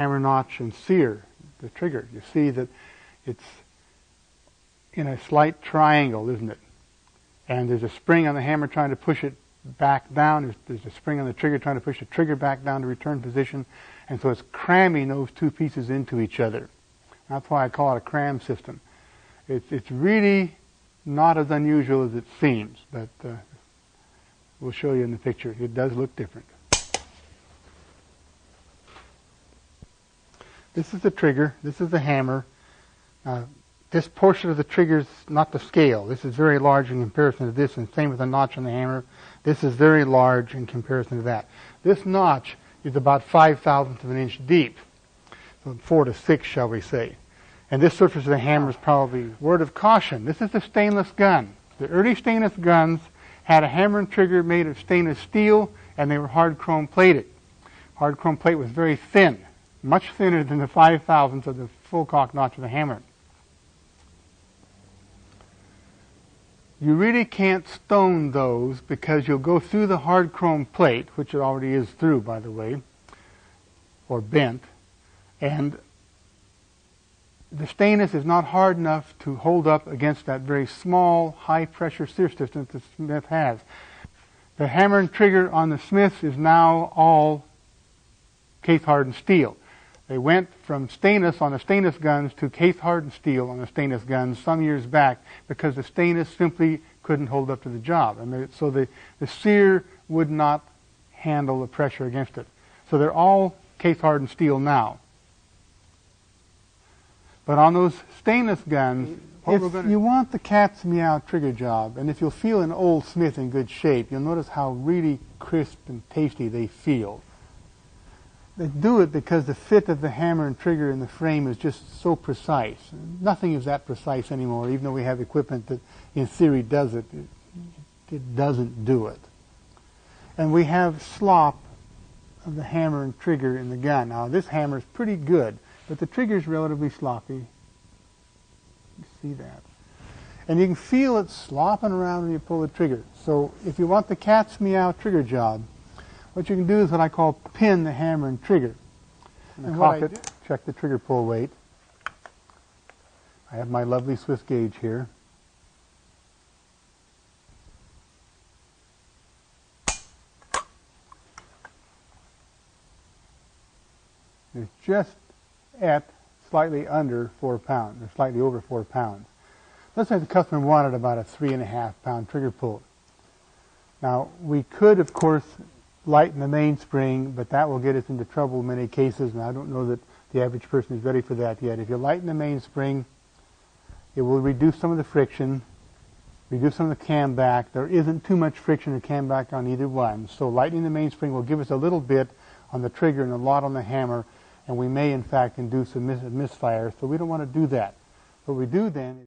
hammer notch and sear the trigger. You see that it's in a slight triangle, isn't it? And there's a spring on the hammer trying to push it back down. There's a spring on the trigger trying to push the trigger back down to return position. And so it's cramming those two pieces into each other. That's why I call it a cram system. It's really not as unusual as it seems, but we'll show you in the picture. It does look different. This is the trigger. This is the hammer. This portion of the trigger is not the scale. This is very large in comparison to this, and same with the notch on the hammer. This is very large in comparison to that. This notch is about 5/1000 of an inch deep, so 4 to 6, shall we say. And this surface of the hammer is probably, word of caution, this is a stainless gun. The early stainless guns had a hammer and trigger made of stainless steel, and they were hard chrome plated. Hard chrome plate was very thin, much thinner than the 5/1000 of the full cock notch of the hammer. You really can't stone those because you'll go through the hard chrome plate, which it already is through, by the way, or bent, and the stainless is not hard enough to hold up against that very small, high-pressure sear system that the Smith has. The hammer and trigger on the Smiths is now all case-hardened steel. They went from stainless on the stainless guns to case-hardened steel on the stainless guns some years back because the stainless simply couldn't hold up to the job. And so the sear would not handle the pressure against it. So they're all case-hardened steel now. But on those stainless guns, if you want the cat's meow trigger job, and if you'll feel an old Smith in good shape, you'll notice how really crisp and tasty they feel. They do it because the fit of the hammer and trigger in the frame is just so precise. Nothing is that precise anymore, even though we have equipment that in theory does it. It doesn't do it. And we have slop of the hammer and trigger in the gun. Now this hammer is pretty good, but the trigger is relatively sloppy. You see that. And you can feel it slopping around when you pull the trigger. So if you want the cat's meow trigger job, what you can do is what I call pin the hammer and trigger. And cock it, check the trigger pull weight. I have my lovely Swiss gauge here. It's just at slightly under 4 pounds, or slightly over 4 pounds. Let's say the customer wanted about a 3.5 pound trigger pull. Now, we could, of course, lighten the mainspring, but that will get us into trouble in many cases, and I don't know that the average person is ready for that yet. If you lighten the mainspring, it will reduce some of the friction, reduce some of the camback. There isn't too much friction or camback on either one, so lightening the mainspring will give us a little bit on the trigger and a lot on the hammer, and we may in fact induce a misfire, so we don't want to do that. What we do then